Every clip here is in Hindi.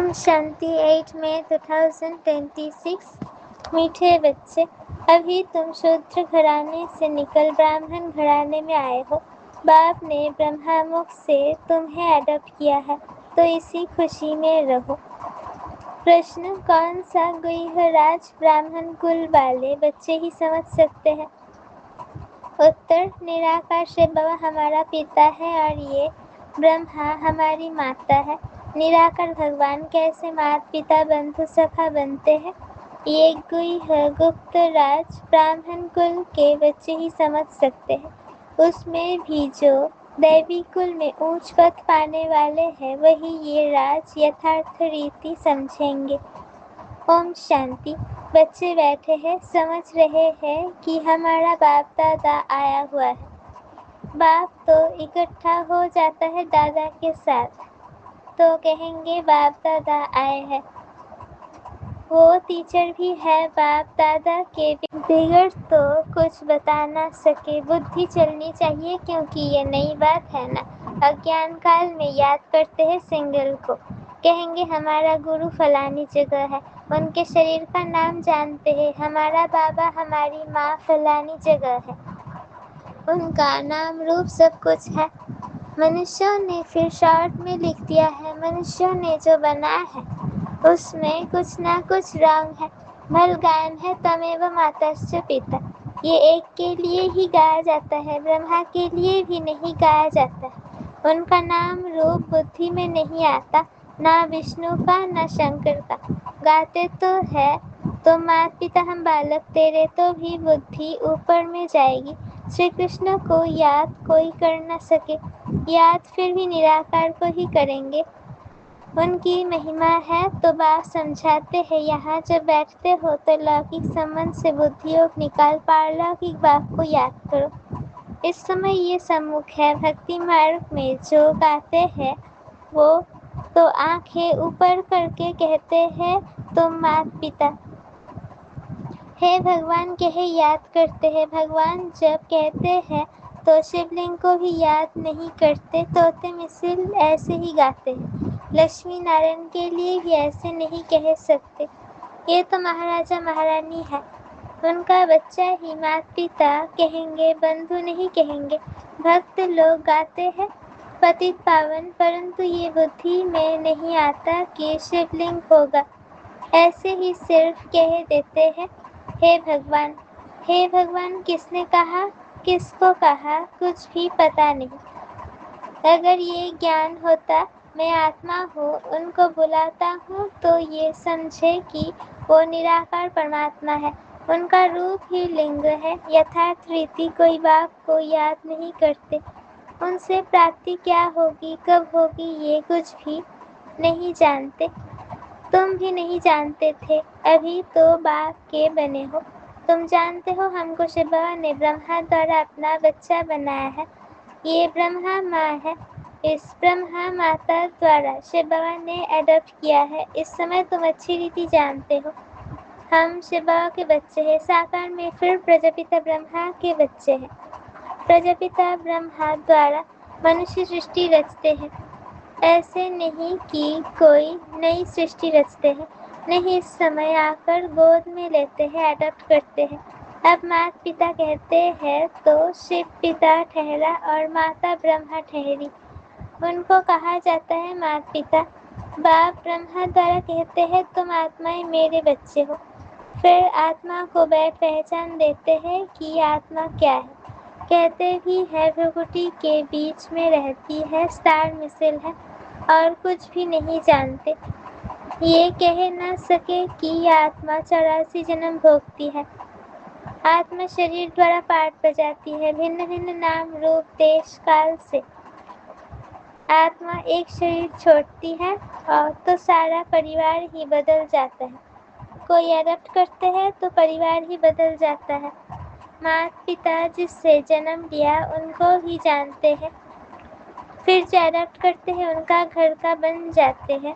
ओम शांति 8 मई 2026। मीठे बच्चे, अभी तुम शूद्र घराने से निकल ब्राह्मण घराने में आए हो। बाप ने ब्रह्मामुख से तुम्हें अडॉप्ट किया है, तो इसी खुशी में रहो। प्रश्न, कौन सा गुह्यराज ब्राह्मण कुल वाले बच्चे ही समझ सकते हैं? उत्तर, निराकार शिव बाबा हमारा पिता है और ये ब्रह्मा हमारी माता है। निराकार भगवान कैसे माता पिता बंधु सखा बनते हैं, ये गुह्य गुप्त राज ब्राह्मण कुल के बच्चे ही समझ सकते हैं। उसमें भी जो दैवी कुल में ऊंच पद पाने वाले हैं, वही ये राज यथार्थ रीति समझेंगे। ओम शांति। बच्चे बैठे हैं, समझ रहे हैं कि हमारा बाप दादा आया हुआ है। बाप तो इकट्ठा हो जाता है दादा के साथ, तो कहेंगे बाप दादा आए हैं। वो टीचर भी है बाप दादा के बिगड़ तो कुछ बता ना सके। बुद्धि चलनी चाहिए, क्योंकि ये नई बात है ना। अज्ञान काल में याद करते हैं सिंगल को, कहेंगे हमारा गुरु फलानी जगह है। उनके शरीर का नाम जानते हैं, हमारा बाबा हमारी माँ फलानी जगह है। उनका नाम रूप सब कुछ है। मनुष्यों ने फिर शॉर्ट में लिख दिया है, मनुष्यों ने जो बनाया है उसमें कुछ ना कुछ रंग है। भल गायन है तमेव मातस्य पिता, ये एक के लिए ही गाया जाता है, ब्रह्मा के लिए भी नहीं गाया जाता है। उनका नाम रूप बुद्धि में नहीं आता, ना विष्णु का ना शंकर का। गाते तो है तो माता पिता हम बालक तेरे, तो भी बुद्धि ऊपर में जाएगी। श्री कृष्ण को याद कोई कर न सके, याद फिर भी निराकार को ही करेंगे। उनकी महिमा है तो बाप समझाते हैं। यहाँ जब बैठते हो तो लौकिक संबंध से बुद्धि योग निकाल पारलौकिक बाप को याद करो। इस समय ये सम्मुख है। भक्ति मार्ग में जो गाते हैं वो तो आंखें ऊपर करके कहते हैं तुम माता पिता हे भगवान कहे याद करते हैं। भगवान जब कहते हैं तो शिवलिंग को भी याद नहीं करते, तोते मिसिल ऐसे ही गाते हैं। लक्ष्मी नारायण के लिए भी ऐसे नहीं कह सकते, ये तो महाराजा महारानी है। उनका बच्चा ही माता पिता कहेंगे, बंधु नहीं कहेंगे। भक्त लोग गाते हैं पतित पावन, परंतु ये बुद्धि में नहीं आता कि शिवलिंग होगा, ऐसे ही सिर्फ कह देते हैं हे भगवान। हे भगवान किसने कहा, किसको कहा, कुछ भी पता नहीं। अगर ये ज्ञान होता मैं आत्मा हूँ, उनको बुलाता हूँ, तो ये समझे कि वो निराकार परमात्मा है। उनका रूप ही लिंग है। यथार्थ रीति कोई बाप को याद नहीं करते। उनसे प्राप्ति क्या होगी, कब होगी, ये कुछ भी नहीं जानते। तुम भी नहीं जानते थे, अभी तो बाप के बने हो। तुम जानते हो हमको शिव बाबा ने ब्रह्मा द्वारा अपना बच्चा बनाया है। ये ब्रह्मा माँ है। इस ब्रह्मा माता द्वारा शिव बाबा ने अडॉप्ट किया है। इस समय तुम अच्छी रीति जानते हो हम शिव बाबा के बच्चे हैं। साकार में फिर प्रजापिता ब्रह्मा के बच्चे हैं। प्रजापिता ब्रह्मा द्वारा मनुष्य सृष्टि रचते हैं। ऐसे नहीं कि कोई नई सृष्टि रचते हैं, नहीं, इस समय आकर गोद में लेते हैं, अडॉप्ट करते हैं। अब माता पिता कहते हैं तो शिव पिता ठहरा और माता ब्रह्मा ठहरी। उनको कहा जाता है माता पिता। बाप ब्रह्मा द्वारा कहते हैं तुम आत्माएं मेरे बच्चे हो। फिर आत्मा को पहचान देते हैं कि आत्मा क्या है। कहते भी है भ्रुकुटी के बीच में रहती है, स्टार मिसिल है और कुछ भी नहीं जानते। ये कह न सके कि आत्मा 84 जन्म भोगती है। आत्मा शरीर द्वारा पाठ बजाती है, भिन्न भिन्न नाम रूप देश काल से। आत्मा एक शरीर छोड़ती है और तो सारा परिवार ही बदल जाता है। कोई अडॉप्ट करते हैं तो परिवार ही बदल जाता है। माता पिता जिससे जन्म लिया उनको ही जानते हैं, फिर जो अडॉप्ट करते हैं उनका घर का बन जाते हैं।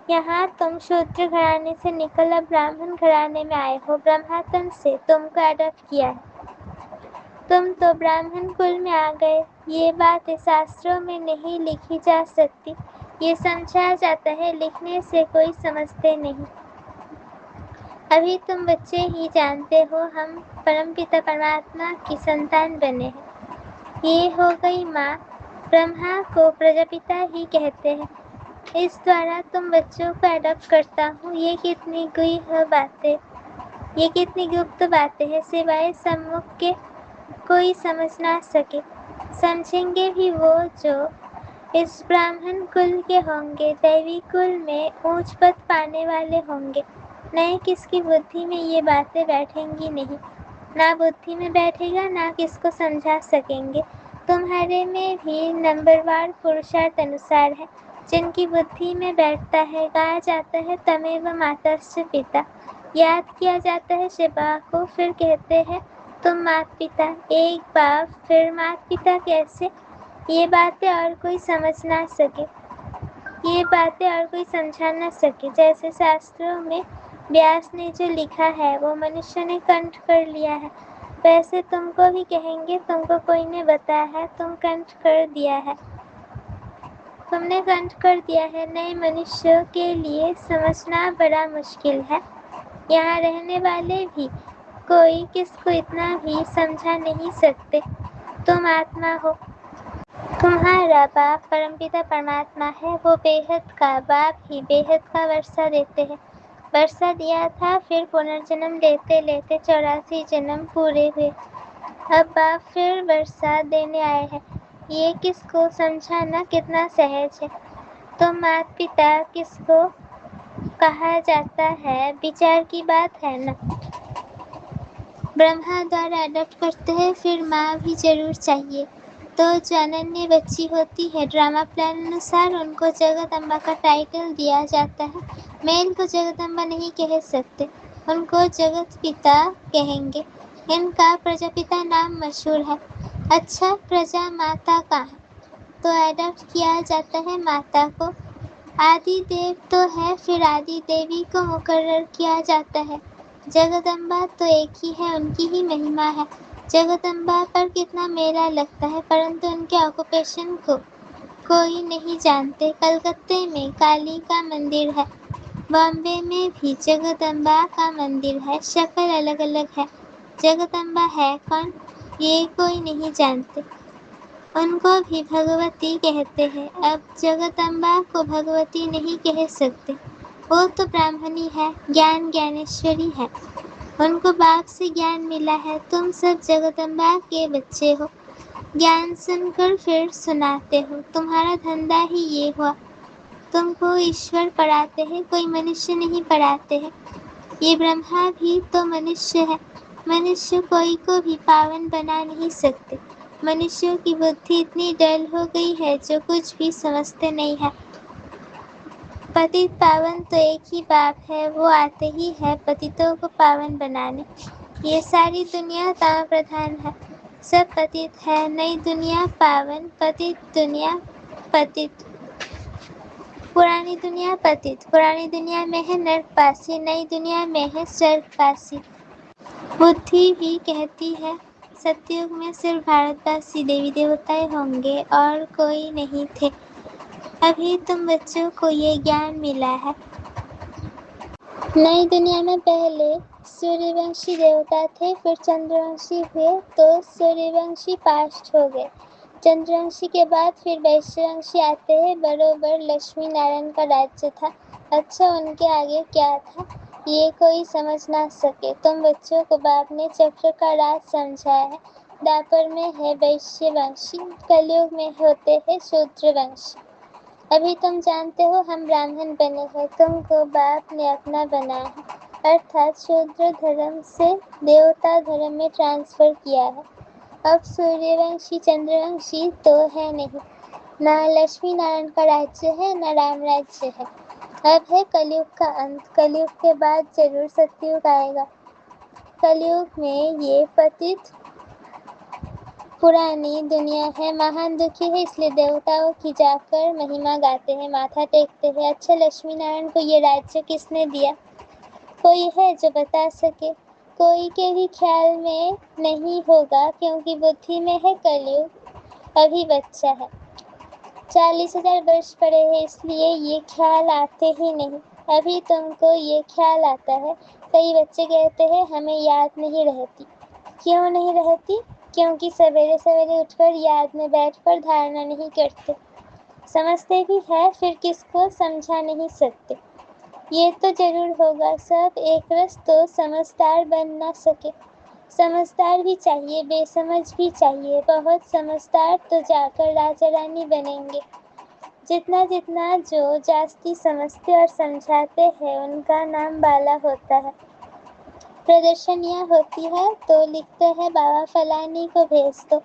यहाँ तुम शूद्र घराने से निकल अब ब्राह्मण घराने में आए हो। ब्रह्मातन से तुमको अडॉप्ट किया है, तुम तो ब्राह्मण कुल में आ गए। ये बात शास्त्रों में नहीं लिखी जा सकती, ये समझा जाता है, लिखने से कोई समझते नहीं। अभी तुम बच्चे ही जानते हो हम परमपिता परमात्मा की संतान बने हैं। ये हो गई माँ। ब्रह्मा को प्रजापिता ही कहते हैं। इस द्वारा तुम बच्चों को अडॉप्ट करता हूँ। ये कितनी गुप्त बातें हैं, सिवाय सम्मुख के कोई समझ ना सके। समझेंगे भी वो जो इस ब्राह्मण कुल के होंगे, दैवी कुल में ऊंच पद पाने वाले होंगे। नहीं किसकी बुद्धि में ये बातें बैठेंगी नहीं, ना बुद्धि में बैठेगा, ना किसको समझा सकेंगे। तुम्हारे में भी नंबरवार पुरुषार्थ अनुसार है। जिनकी बुद्धि में बैठता है, गाया जाता है तमेव मातस्य पिता, याद किया जाता है शिवा को, फिर कहते हैं तुम मात पिता। एक बाप फिर मात पिता कैसे? ये बातें और कोई समझ ना सके, ये बातें और कोई समझा ना सके। जैसे शास्त्रों में व्यास ने जो लिखा है वो मनुष्य ने कंठ कर लिया है, वैसे तुमको भी कहेंगे तुमको कोई ने बताया है, तुम कंठ कर दिया है, तुमने कंठ कर दिया है। नए मनुष्यों के लिए समझना बड़ा मुश्किल है। यहाँ रहने वाले भी कोई किसको इतना भी समझा नहीं सकते। तुम आत्मा हो, तुम्हारा बाप परमपिता परमात्मा है। वो बेहद का बाप ही बेहद का वर्षा देते हैं। वर्षा दिया था, फिर पुनर्जन्म लेते लेते 84 जन्म पूरे हुए। अब बाप फिर वर्षा देने आए हैं। ये किसको समझाना कितना सहज है। तो माता पिता किसको कहा जाता है, विचार की बात है ना। ब्रह्मा द्वारा अडॉप्ट करते हैं, फिर माँ भी जरूर चाहिए। तो जो अनन्य बच्ची होती है, ड्रामा प्लान अनुसार उनको जगदम्बा का टाइटल दिया जाता है। मेल को जगदम्बा नहीं कह सकते, उनको जगत पिता कहेंगे। इनका प्रजापिता नाम मशहूर है। अच्छा, प्रजा माता का है तो अडॉप्ट किया जाता है माता को। आदि देव तो है, फिर आदि देवी को मुकर्रर किया जाता है। जगदम्बा तो एक ही है, उनकी ही महिमा है। जगदम्बा पर कितना मेला लगता है, परंतु उनके ऑक्यूपेशन को कोई नहीं जानते। कलकत्ते में काली का मंदिर है, बॉम्बे में भी जगदम्बा का मंदिर है, शक्ल अलग अलग है। जगदम्बा है कौन, ये कोई नहीं जानते। उनको भी भगवती कहते हैं। अब जगदम्बा को भगवती नहीं कह सकते, वो तो ब्राह्मणी है, ज्ञान ज्ञानेश्वरी है। उनको बाप से ज्ञान मिला है। तुम सब जगदम्बा के बच्चे हो, ज्ञान सुनकर फिर सुनाते हो। तुम्हारा धंधा ही ये हुआ। तुमको ईश्वर पढ़ाते हैं, कोई मनुष्य नहीं पढ़ाते हैं। ये ब्रह्मा भी तो मनुष्य है। मनुष्य कोई को भी पावन बना नहीं सकते। मनुष्यों की बुद्धि इतनी डल हो गई है जो कुछ भी समझते नहीं है। पतित पावन तो एक ही बाप है, वो आते ही है पतितों को पावन बनाने। ये सारी दुनिया ताम प्रधान है, सब पतित है। नई दुनिया पावन, पतित दुनिया पतित। पुरानी दुनिया पतित, पुरानी दुनिया में है नरकवासी, नई दुनिया में है स्वर्गवासी। बुद्धि भी कहती है सतयुग में सिर्फ भारतवासी देवी देवताएं होंगे और कोई नहीं थे। अभी तुम बच्चों को ये ज्ञान मिला है। नई दुनिया में पहले सूर्यवंशी देवता थे, फिर चंद्रवंशी हुए तो सूर्यवंशी पास्ट हो गए। चंद्रवंशी के बाद फिर वैश्यवंशी आते हैं। बरोबर लक्ष्मी नारायण का राज्य था। अच्छा, उनके आगे क्या था ये कोई समझ ना सके। तुम बच्चों को बाप ने चक्र का राज समझाया है। द्वापर में है वैश्यवंशी, कलयुग में होते हैं शूद्रवंशी। अभी तुम जानते हो हम ब्राह्मण बने हैं, तुमको बाप ने अपना बनाया है, अर्थात शूद्र धर्म से देवता धर्म में ट्रांसफर किया है। अब सूर्यवंशी चंद्रवंशी तो है नहीं, न लक्ष्मी नारायण का राज्य है, न राम राज्य है। अब है कलयुग का अंत। कलयुग के बाद जरूर सतयुग आएगा। कलयुग में ये पतित पुरानी दुनिया है, महान दुखी है, इसलिए देवताओं की जाकर महिमा गाते हैं, माथा टेकते हैं। अच्छा, लक्ष्मी नारायण को ये राज्य किसने दिया? कोई है जो बता सके? कोई के भी ख्याल में नहीं होगा, क्योंकि बुद्धि में है कलयुग, अभी बच्चा है। 40,000 वर्ष पड़े हैं, इसलिए ये ख्याल आते ही नहीं। अभी तुमको ये ख्याल आता है। कई बच्चे कहते हैं हमें याद नहीं रहती। क्यों नहीं रहती? क्योंकि सवेरे सवेरे उठकर याद में बैठकर धारणा नहीं करते। समझते भी है, फिर किसको समझा नहीं सकते। ये तो जरूर होगा, सब एक रस तो समझदार बन ना सके। समझदार भी चाहिए, बेसमझ भी चाहिए। बहुत समझदार तो जाकर राजा रानी बनेंगे। जितना जितना जो जास्ती समझते और समझाते हैं उनका नाम बाला होता है। प्रदर्शनियाँ होती है तो लिखते हैं बाबा फलानी को भेज दो।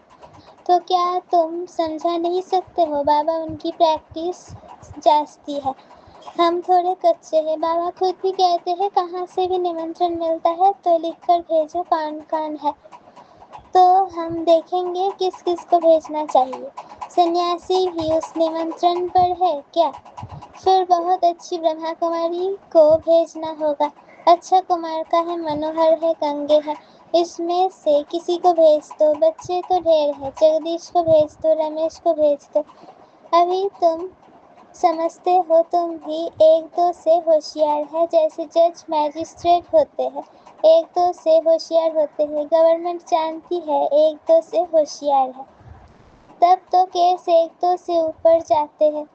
तो क्या तुम समझा नहीं सकते हो? बाबा उनकी प्रैक्टिस जास्ती है, हम थोड़े कच्चे हैं। बाबा खुद भी कहते हैं कहाँ से भी निमंत्रण मिलता है तो लिखकर भेजो कौन कौन है। तो हम देखेंगे किस किस को भेजना चाहिए। सन्यासी भी उस निमंत्रण पर है क्या? फिर बहुत अच्छी ब्रह्मा कुमारी को भेजना होगा। अच्छा कुमार का है, मनोहर है, गंगे है, इसमें से किसी को भेज दो। बच्चे तो ढेर हैं, जगदीश को भेज दो, रमेश को भेज दो। अभी तुम समझते हो तुम भी एक दो से होशियार है, जैसे जज मैजिस्ट्रेट होते हैं, एक दो से होशियार होते हैं। गवर्नमेंट जानती है एक दो से होशियार है, तब तो केस एक दो से ऊपर जाते हैं।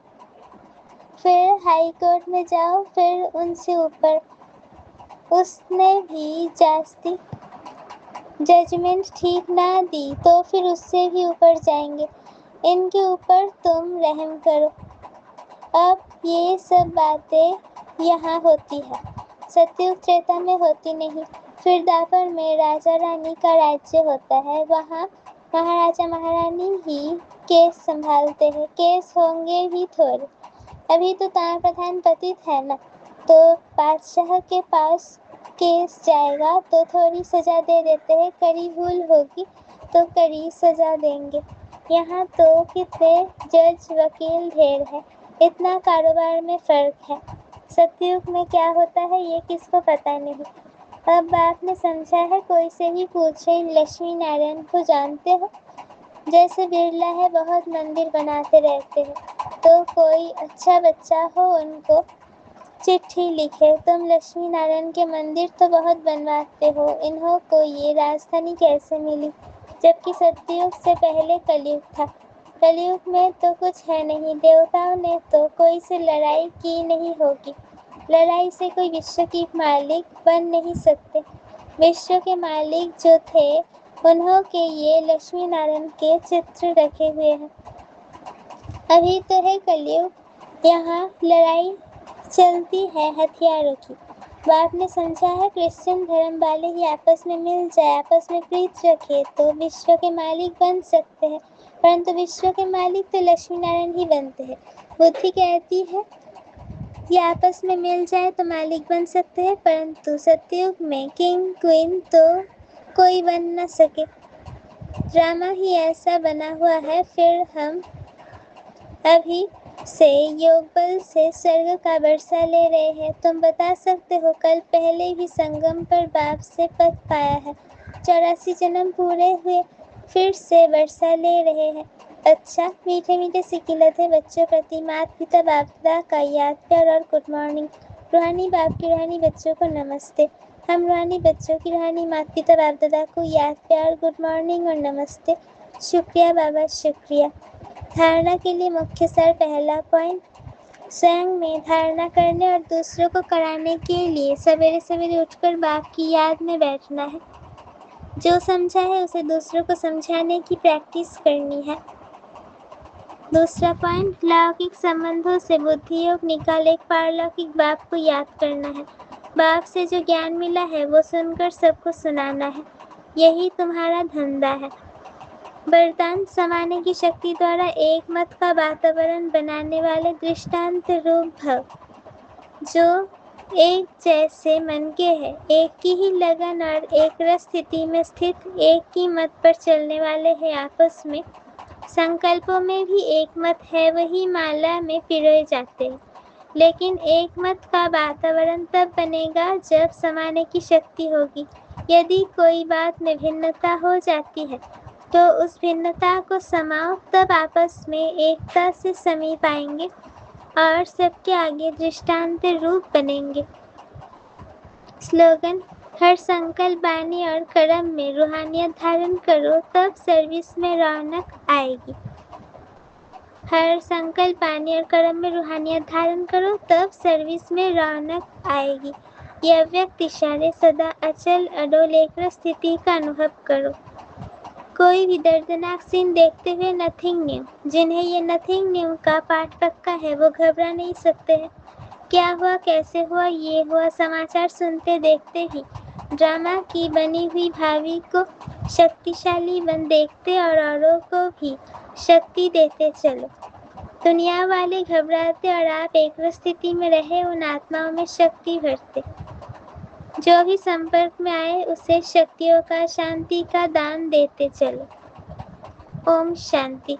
फिर हाई कोर्ट में जाओ, फिर उनसे ऊपर। उसने भी जास्ती जजमेंट ठीक ना दी तो फिर उससे भी ऊपर जाएंगे। इनके ऊपर तुम रहम करो। अब ये सब बातें यहाँ होती है, सतयुग त्रेता में होती नहीं। फिर द्वापर में राजा रानी का राज्य होता है, वहाँ महाराजा महारानी ही केस संभालते हैं। केस होंगे भी थोड़े। अभी तो तार प्रधान पतित है ना, तो बादशाह के पास केस जाएगा तो थोड़ी सजा दे देते हैं। कड़ी भूल होगी तो कड़ी सजा देंगे। यहाँ तो कितने जज वकील ढेर है, इतना कारोबार में फर्क है। सतयुग में क्या होता है ये किसको पता नहीं। अब बाप ने समझा है, कोई से भी पूछे। लक्ष्मी नारायण को जानते हो? जैसे बिरला है, बहुत मंदिर बनाते रहते हैं। तो कोई अच्छा बच्चा हो उनको चिट्ठी लिखे, तुम लक्ष्मी नारायण के मंदिर तो बहुत बनवाते हो, इन्हों को ये राजधानी कैसे मिली? जबकि सतयुग से पहले कलयुग था। कलयुग में तो कुछ है नहीं, देवताओं ने तो कोई से लड़ाई की नहीं होगी। लड़ाई से कोई विश्व की मालिक बन नहीं सकते। विश्व के मालिक जो थे उन्हों के ये लक्ष्मी नारायण के चित्र रखे हुए हैं। अभी तो है कलयुग, यहाँ लड़ाई चलती है हथियारों की। बाप ने समझा है, क्रिश्चियन धर्म वाले ही आपस में मिल जाए, आपस में प्रीत रखे तो विश्व के मालिक बन सकते हैं। परंतु विश्व के मालिक तो लक्ष्मी नारायण ही बनते हैं। बुद्धि कहती है ये आपस में मिल जाए तो मालिक बन सकते हैं, परंतु सतयुग में किंग क्वीन तो कोई बन न सके। ड्रामा ही ऐसा बना हुआ है। फिर हम अभी से योग बल से स्वर्ग का वर्षा ले रहे हैं। तुम बता सकते हो, कल पहले भी संगम पर बाप से पद पाया है। 84 जन्म पूरे हुए, फिर से वर्षा ले रहे हैं। अच्छा, मीठे मीठे सिकिलते बच्चों प्रति माता पिता बाप दादा का याद प्यार और गुड मॉर्निंग। रूहानी बाप की रूहानी बच्चों को नमस्ते। हम रूहानी बच्चों की रूहानी माता पिता बाप दादा को याद प्यार गुड मॉर्निंग और नमस्ते। शुक्रिया बाबा, शुक्रिया। धारणा के लिए मुख्य सार। पहला पॉइंट, स्वयं में धारणा करने और दूसरों को कराने के लिए सवेरे सवेरे उठकर बाप की याद में बैठना है। जो समझा है उसे दूसरों को समझाने की प्रैक्टिस करनी है। दूसरा पॉइंट, लौकिक संबंधों से बुद्धि योग निकाल एक पारलौकिक बाप को याद करना है। बाप से जो ज्ञान मिला है वो सुनकर सबको सुनाना है। यही तुम्हारा धंधा है। वरदान समाने की शक्ति द्वारा एक मत का वातावरण बनाने वाले दृष्टांत रूप भव, जो एक जैसे मन के हैं, एक की ही लगन और एक रस स्थिति में स्थित, एक ही मत पर चलने वाले हैं। आपस में संकल्पों में भी एक मत है, वही माला में पिरोए जाते हैं। लेकिन एक मत का वातावरण तब बनेगा जब समाने की शक्ति होगी। यदि कोई बात में भिन्नता हो जाती है तो उस भिन्नता को समाओ, तब आपस में एकता से समीप आएंगे और सबके आगे दृष्टांत रूप बनेंगे। स्लोगन: हर संकल्प, वाणी और कर्म में रूहानियत धारण करो, तब सर्विस में रौनक आएगी। हर संकल्प, वाणी और कर्म में रूहानियत धारण करो, तब सर्विस में रौनक आएगी। ये अव्यक्त इशारे सदा अचल अडोल एक स्थिति का अनुभव करो। कोई भी दर्दनाक सीन देखते हुए नथिंग न्यू, जिन्हें ये नथिंग न्यू का पाठ पक्का है, वो घबरा नहीं सकते हैं। क्या हुआ, कैसे हुआ, ये हुआ, समाचार सुनते देखते ही ड्रामा की बनी हुई भावी को शक्तिशाली बन देखते और औरों को भी शक्ति देते चलो। दुनिया वाले घबराते और आप एक स्थिति में रहे उन आत्माओं में शक्ति भरते। जो भी संपर्क में आए उसे शक्तियों का, शांति का दान देते चलो। ओम शांति।